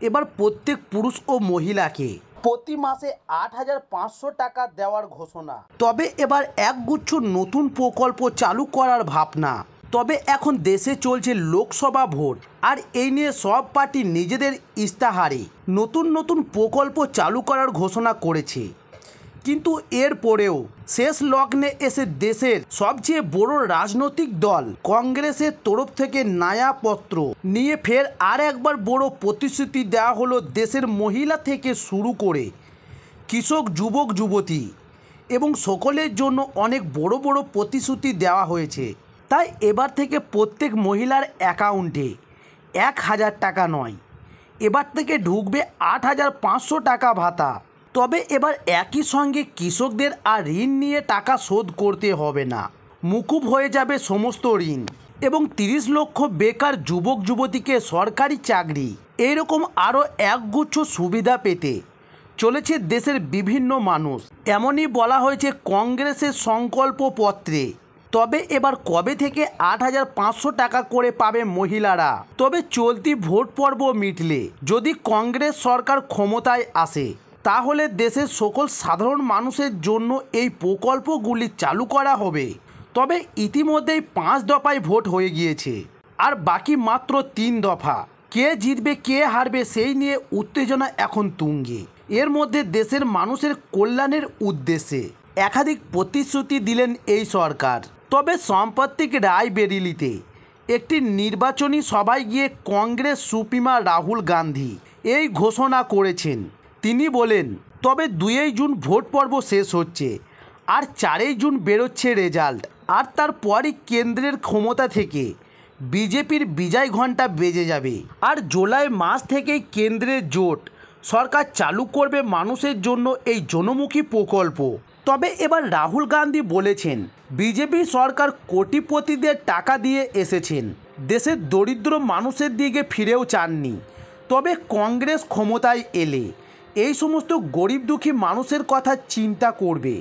এবার প্রত্যেক পুরুষ ও মহিলাকে প্রতি মাসে ৮৫০০ টাকা দেওয়ার ঘোষণা। তবে এবার একগুচ্ছ নতুন প্রকল্প চালু করার ভাবনা। তবে এখন দেশে চলছে লোকসভা ভোট, আর এই নিয়ে সব পার্টি নিজেদের ইস্তাহারে নতুন নতুন প্রকল্প চালু করার ঘোষণা করেছে। কিন্তু এরপরেও শেষ লগ্নে এসে দেশের সবচেয়ে বড় রাজনৈতিক দল কংগ্রেসের তরফ থেকে নায়াপত্র নিয়ে ফের আর একবার বড় প্রতিশ্রুতি দেওয়া হলো। দেশের মহিলা থেকে শুরু করে কৃষক, যুবক যুবতী এবং সকলের জন্য অনেক বড় বড় প্রতিশ্রুতি দেওয়া হয়েছে। তাই এবার থেকে প্রত্যেক মহিলার অ্যাকাউন্টে ১,০০০ টাকা নয়, এবার থেকে ঢুকবে ৮৫০০ টাকা ভাতা। তবে এবার একই সঙ্গে কৃষকদের আর ঋণ নিয়ে টাকা শোধ করতে হবে না, মুকুব হয়ে যাবে সমস্ত ঋণ, এবং ৩০ লক্ষ বেকার যুবক যুবতীকে সরকারি চাকরি, এইরকম আরও একগুচ্ছ সুবিধা পেতে চলেছে দেশের বিভিন্ন মানুষ। এমনই বলা হয়েছে কংগ্রেসের সংকল্পপত্রে। তবে এবার কবে থেকে ৮৫০০ টাকা করে পাবে মহিলারা? তবে চলতি ভোট পর্ব মিটলে যদি কংগ্রেস সরকার ক্ষমতায় আসে, তাহলে দেশের সকল সাধারণ মানুষের জন্য এই প্রকল্পগুলি চালু করা হবে। তবে ইতিমধ্যেই ৫ দফায় ভোট হয়ে গিয়েছে, আর বাকি মাত্র ৩ দফা। কে জিতবে কে হারবে সেই নিয়ে উত্তেজনা এখন তুঙ্গে। এর মধ্যে দেশের মানুষের কল্যাণের উদ্দেশ্যে একাধিক প্রতিশ্রুতি দিলেন এই সরকার। তবে সাম্প্রতিক রায়বেরিলিতে একটি নির্বাচনী সভায় গিয়ে কংগ্রেস সুপ্রিমো রাহুল গান্ধী এই ঘোষণা করেছেন। তিনি বলেন, তবে ২ জুন ভোট পর্ব শেষ হচ্ছে, আর ৪ জুন বেরোচ্ছে রেজাল্ট, আর তারপরই কেন্দ্রের ক্ষমতা থেকে বিজেপির বিজয় ঘণ্টা বেজে যাবে। আর জুলাই মাস থেকেই কেন্দ্রের জোট সরকার চালু করবে মানুষের জন্য এই জনমুখী প্রকল্প। তবে এবার রাহুল গান্ধী বলেছেন, বিজেপি সরকার কোটিপতিদের টাকা দিয়ে এসেছেন, দেশের দরিদ্র মানুষের দিকে ফিরেও চাননি। তবে কংগ্রেস ক্ষমতায় এলে এই সমস্ত গরিব দুঃখী মানুষের কথা চিন্তা করবে,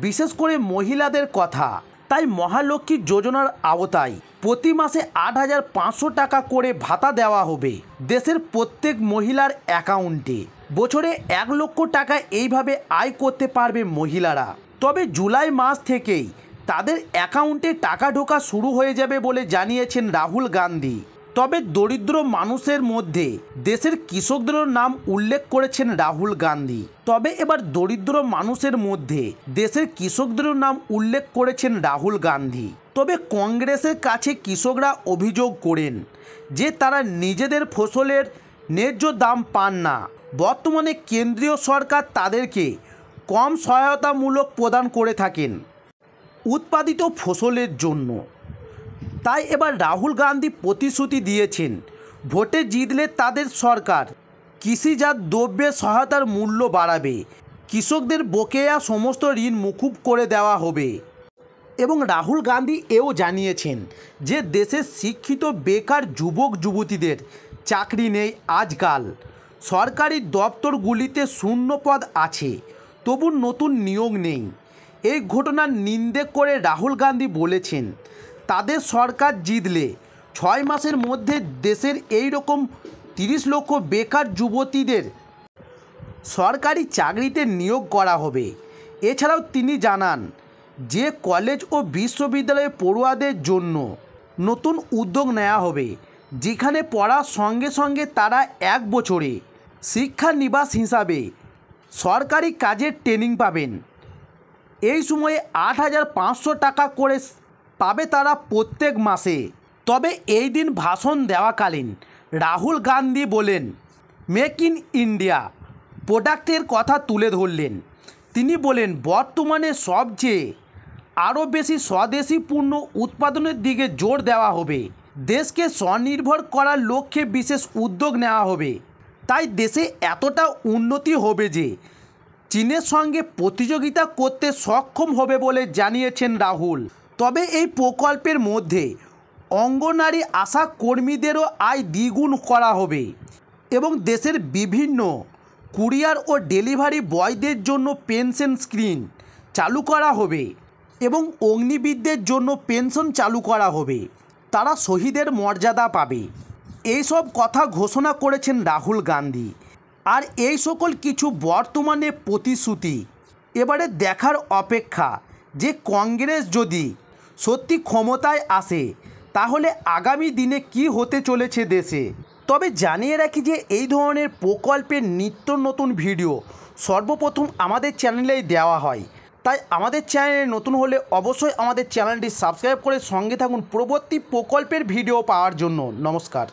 বিশেষ করে মহিলাদের কথা। তাই মহালক্ষ্মী যোজনার আওতায় প্রতি মাসে ৮৫০০ টাকা করে ভাতা দেওয়া হবে দেশের প্রত্যেক মহিলার অ্যাকাউন্টে। বছরে ১ লক্ষ টাকা এইভাবে আয় করতে পারবে মহিলারা। তবে জুলাই মাস থেকেই তাদের অ্যাকাউন্টে টাকা ঢোকা শুরু হয়ে যাবে বলে জানিয়েছেন রাহুল গান্ধী। তবে দরিদ্র মানুষের মধ্যে দেশের কৃষকদের নাম উল্লেখ করেছেন রাহুল গান্ধী। তবে এবার দরিদ্র মানুষের মধ্যে দেশের কৃষকদের নাম উল্লেখ করেছেন রাহুল গান্ধী। তবে কংগ্রেসের কাছে কৃষকরা অভিযোগ করেন যে তারা নিজেদের ফসলের ন্যায্য দাম পান না। বর্তমানে কেন্দ্রীয় সরকার তাদেরকে কম সহায়তামূলক প্রদান করে থাকেন উৎপাদিত ফসলের জন্য। তাই এবার রাহুল গান্ধী প্রতিশ্রুতি দিয়েছেন, ভোটে জিতলে তাদের সরকার কৃষিজাত দ্রব্যের সহায়তার মূল্য বাড়াবে, কৃষকদের বকেয়া সমস্ত ঋণ মুকুব করে দেওয়া হবে। এবং রাহুল গান্ধী এও জানিয়েছেন যে দেশের শিক্ষিত বেকার যুবক যুবতীদের চাকরি নেই আজকাল। সরকারি দপ্তরগুলিতে শূন্য পদ আছে, তবু নতুন নিয়োগ নেই। এই ঘটনার নিন্দে করে রাহুল গান্ধী বলেছেন, তাদের সরকার জিতলে ৬ মাসের মধ্যে দেশের এই রকম ৩০ লক্ষ বেকার যুবতীদের সরকারি চাকরিতে নিয়োগ করা হবে। এছাড়াও তিনি জানান যে কলেজ ও বিশ্ববিদ্যালয়ে পড়ুয়াদের জন্য নতুন উদ্যোগ নেওয়া হবে, যেখানে পড়ার সঙ্গে সঙ্গে তারা ১ বছরে শিক্ষানিবাস হিসাবে সরকারি কাজের ট্রেনিং পাবেন। এই সময়ে ৮৫০০ টাকা করে পাবে তারা প্রত্যেক মাসে। তবে এই দিন ভাষণ দেওয়াকালীন রাহুল গান্ধী বলেন, মেক ইন ইন্ডিয়া প্রোডাক্টের কথা তুলে ধরলেন। তিনি বলেন, বর্তমানে সবচেয়ে আরও বেশি স্বদেশি পণ্য উৎপাদনের দিকে জোর দেওয়া হবে। দেশকে স্বনির্ভর করার লক্ষ্যে বিশেষ উদ্যোগ নেওয়া হবে। তাই দেশে এতটা উন্নতি হবে যে চীনের সঙ্গে প্রতিযোগিতা করতে সক্ষম হবে বলে জানিয়েছেন রাহুল। তবে এই প্রকল্পের মধ্যে অঙ্গনারী আশা কর্মীদেরও আয় দ্বিগুণ করা হবে, এবং দেশের বিভিন্ন কুরিয়ার ও ডেলিভারি বয়দের জন্য পেনশন স্কিম চালু করা হবে, এবং অগ্নিবীরদের জন্য পেনশন চালু করা হবে। তারা শহীদের মর্যাদা পাবে। এইসব কথা ঘোষণা করেছেন রাহুল গান্ধী। আর এই সকল কিছু বর্তমানে প্রতিশ্রুতি এবারে দেখার অপেক্ষা যে কংগ্রেস যদি সত্যি ক্ষমতায় আসে তাহলে আগামী দিনে কি হতে চলেছে দেশে। তবে জানিয়ে রাখি যে এই ধরনের প্রকল্পের নিত্য নতুন ভিডিও সর্বপ্রথম আমাদের চ্যানেলেই দেওয়া হয়, তাই আমাদের চ্যানেলে নতুন হলে অবশ্যই আমাদের চ্যানেলটি সাবস্ক্রাইব করে সঙ্গে থাকুন পরবর্তী প্রকল্পের ভিডিও পাওয়ার জন্য। নমস্কার।